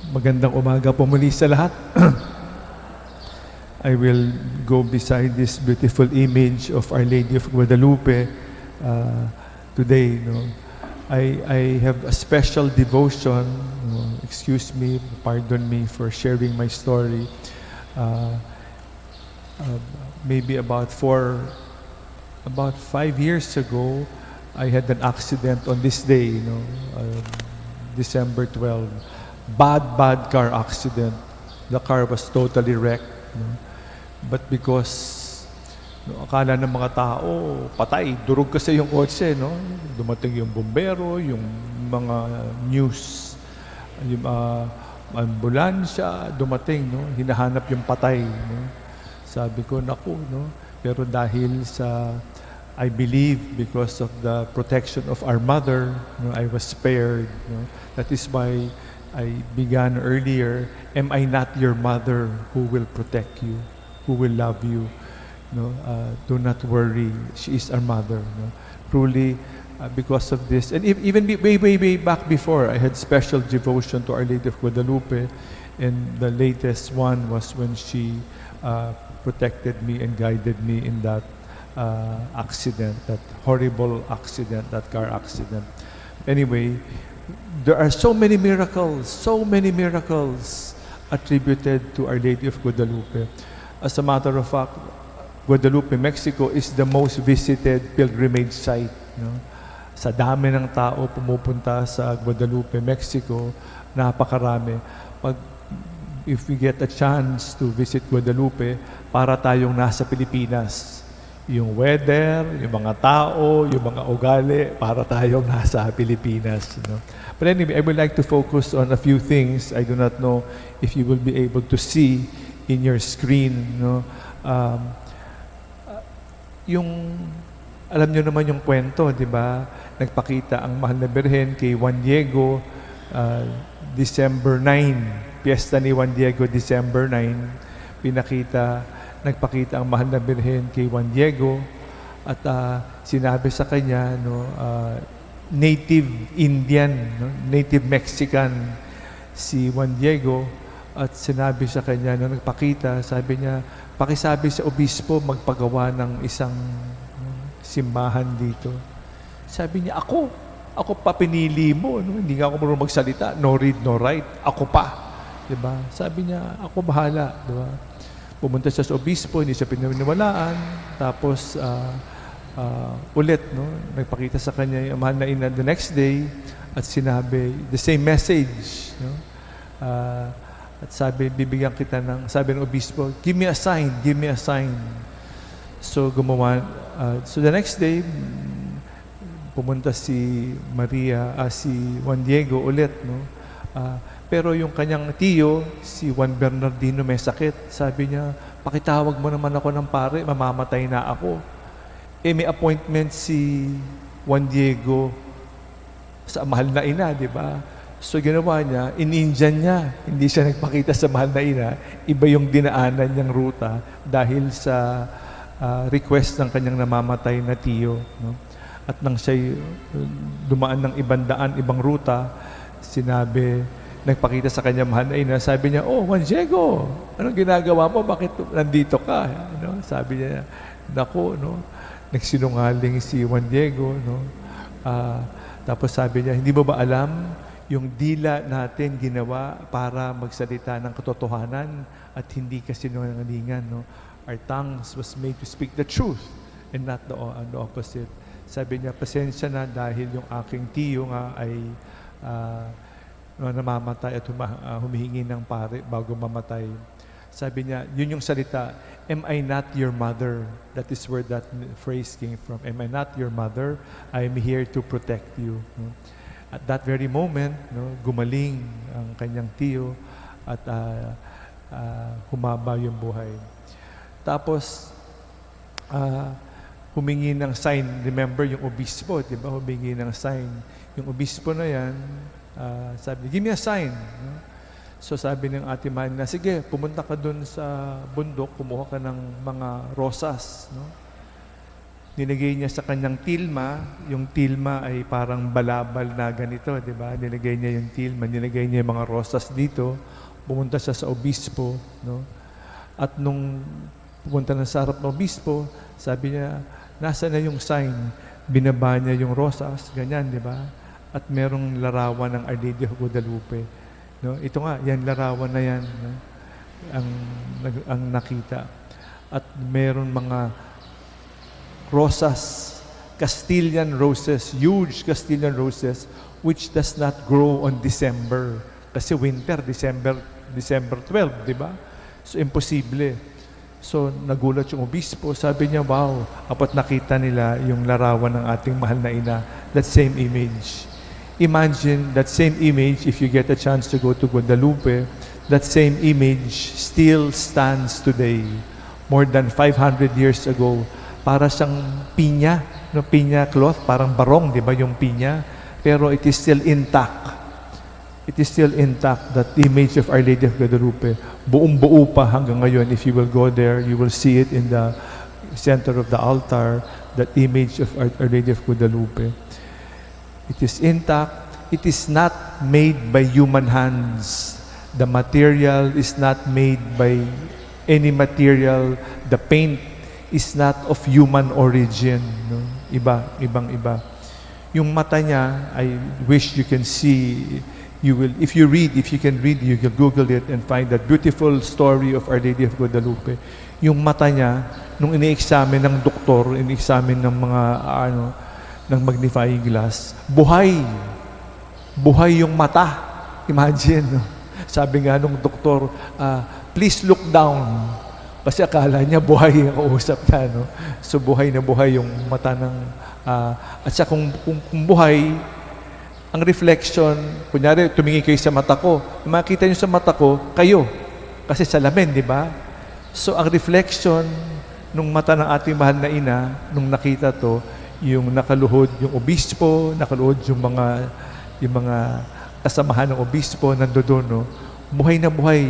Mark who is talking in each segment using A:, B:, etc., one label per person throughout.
A: Magandang umaga po muli sa lahat. I will go beside this beautiful image of Our Lady of Guadalupe today. I have a special devotion. Excuse me, pardon me for sharing my story. Maybe about 5 years ago, I had an accident on this day, December 12. Bad car accident. The car was totally wrecked. But because akala ng mga tao, patay, durog kasi yung kotse, dumating yung bumbero, yung mga news, yung ambulansya, dumating, hinahanap yung patay. Sabi ko, naku, pero dahil sa, I believe, because of the protection of our mother, I was spared. That is why I began earlier, am I not your mother who will protect you, who will love you? Do not worry, she is our mother. Truly, because of this, and even way back before, I had special devotion to Our Lady of Guadalupe, and the latest one was when she protected me and guided me in that accident, that horrible accident, that car accident. Anyway, there are so many miracles attributed to Our Lady of Guadalupe. As a matter of fact, Guadalupe, Mexico is the most visited pilgrimage site. Sa dami ng tao pumupunta sa Guadalupe, Mexico, napakarami. If we get a chance to visit Guadalupe, para tayong nasa Pilipinas. Yung weather, yung mga tao, yung mga ugali, para tayong nasa Pilipinas. But anyway, I would like to focus on a few things. I do not know if you will be able to see in your screen. Alam nyo naman yung kwento, di ba? Nagpakita ang Mahal na Birhen kay Juan Diego, December 9. Piyesta ni Juan Diego, December 9. Nagpakita ang Mahal na Birhen kay Juan Diego at sinabi sa kanya, native Indian, native Mexican si Juan Diego, at sinabi sa kanya, nagpakita, sabi niya, pakisabi sa obispo magpagawa ng isang simbahan dito. Sabi niya, ako pa pinili mo, hindi nga ako marunong magsalita, no read, no write, ako pa. Diba? Sabi niya, ako bahala. Diba? Pumunta siya sa obispo, hindi siya pinaniwalaan. Tapos, ulit, nagpakita sa kanya yung Mahal na Ina the next day at sinabi, the same message. At sabi, bibigyan kita sabi ng obispo, give me a sign. So, so the next day, pumunta si Juan Diego ulit, pero yung kanyang tiyo, si Juan Bernardino, may sakit. Sabi niya, pakitawag mo naman ako ng pare, mamamatay na ako. May appointment si Juan Diego sa Mahal na Ina, di ba? So ginawa niya, in-Indian niya. Hindi siya nagpakita sa Mahal na Ina. Iba yung dinaanan niyang ruta dahil sa request ng kanyang namamatay na tiyo. At nang siya dumaan ng ibang ruta, nagpakita sa kanya Mahal na Ina, sabi niya, oh, Juan Diego, anong ginagawa mo? Bakit nandito ka? Sabi niya, naku, nagsinungaling si Juan Diego. Tapos sabi niya, hindi mo ba alam, yung dila natin ginawa para magsalita ng katotohanan at hindi kasinungalingan. Our tongues was made to speak the truth and not the opposite. Sabi niya, pasensya na dahil yung aking tiyo nga ay namamatay at humihingi ng pare bago mamatay. Sabi niya, yun yung salita, am I not your mother? That is where that phrase came from. Am I not your mother? I am here to protect you. At that very moment, gumaling ang kanyang tiyo at humaba yung buhay. Tapos, humingi ng sign. Remember yung obispo, di ba? Humingi ng sign. Yung obispo na yan, sabi, give me a sign. So sabi ng Ate Manny na, sige, pumunta ka dun sa bundok, kumuha ka ng mga rosas. nilagay niya sa kanyang tilma. Yung tilma ay parang balabal na ganito, di ba? Nilagay niya yung tilma, nilagay niya yung mga rosas dito. Pumunta siya sa obispo, no? At nung pumunta na sa harap ng obispo, sabi niya, nasa na yung sign? Binaba niya yung rosas, ganyan, di ba? At merong larawan ng Our Lady of Guadalupe. No? Ito nga, yan larawan na yan, no? ang nakita. At meron mga rosas, Castilian roses, huge Castilian roses, which does not grow on December. Kasi winter, December 12, di ba? So, imposible. So, nagulat yung obispo. Sabi niya, wow, apat nakita nila yung larawan ng ating mahal na ina. That same image. Imagine that same image, if you get a chance to go to Guadalupe, that same image still stands today. More than 500 years ago. Para siyang pinya, no, pinya cloth, parang barong, di ba yung pinya? Pero it is still intact. It is still intact, that image of Our Lady of Guadalupe. Buong-buo pa hanggang ngayon. If you will go there, you will see it in the center of the altar, that image of Our Lady of Guadalupe. It is intact. It is not made by human hands. The material is not made by any material. The paint is not of human origin. No? Ibang-iba. Yung mata niya, I wish you can see, if you can read, you can Google it and find that beautiful story of Our Lady of Guadalupe. Yung mata niya, nung ini-examine ng doktor, ini-examine ng mga, ng magnifying glass, buhay. Buhay yung mata. Imagine, no? Sabi nga nung doktor, please look down. Kasi akala niya buhay ang kausap niya, no? So buhay na buhay yung mata ng... at sa kung buhay, ang reflection, kunyari, tumingin kayo sa mata ko, makita niyo sa mata ko, kayo. Kasi salamin, di ba? So ang reflection nung mata ng ating mahal na ina, nung nakita to, yung nakaluhod yung obispo, nakaluhod yung mga kasamahan ng obispo, nandoon, no? Buhay na buhay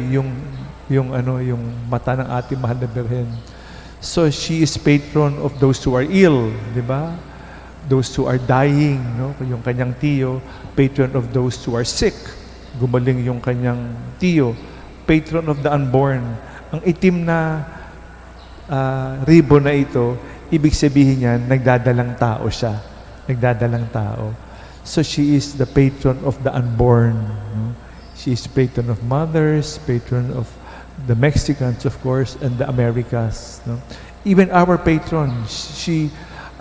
A: yung mata ng ating mahal na Birhen. So she is patron of those who are ill, di ba? Those who are dying, no? Yung kanyang tiyo, patron of those who are sick. Gumaling yung kanyang tiyo, patron of the unborn. Ang itim na ribbon na ito, ibig sabihin niyan, nagdadalang tao siya. Nagdadalang tao. So she is the patron of the unborn. No? She is patron of mothers, patron of the Mexicans, of course, and the Americas. No? Even our patron, she,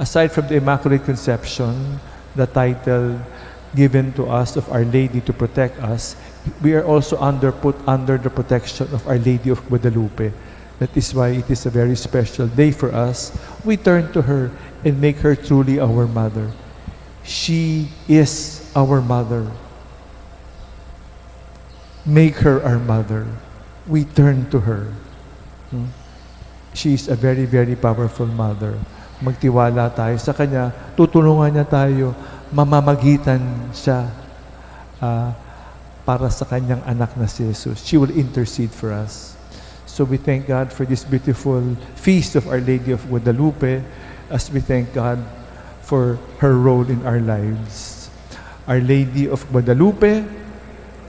A: aside from the Immaculate Conception, the title given to us of Our Lady to protect us, we are also put under the protection of Our Lady of Guadalupe. That is why it is a very special day for us. We turn to her and make her truly our mother. She is our mother. Make her our mother. We turn to her. She is a very, very powerful mother. Magtiwala tayo sa kanya, tutulungan niya tayo, mamamagitan siya para sa kanyang anak na si Jesus. She will intercede for us. So we thank God for this beautiful feast of Our Lady of Guadalupe, as we thank God for her role in our lives. Our Lady of Guadalupe,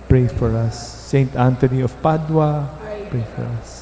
A: pray for us. Saint Anthony of Padua, pray for us.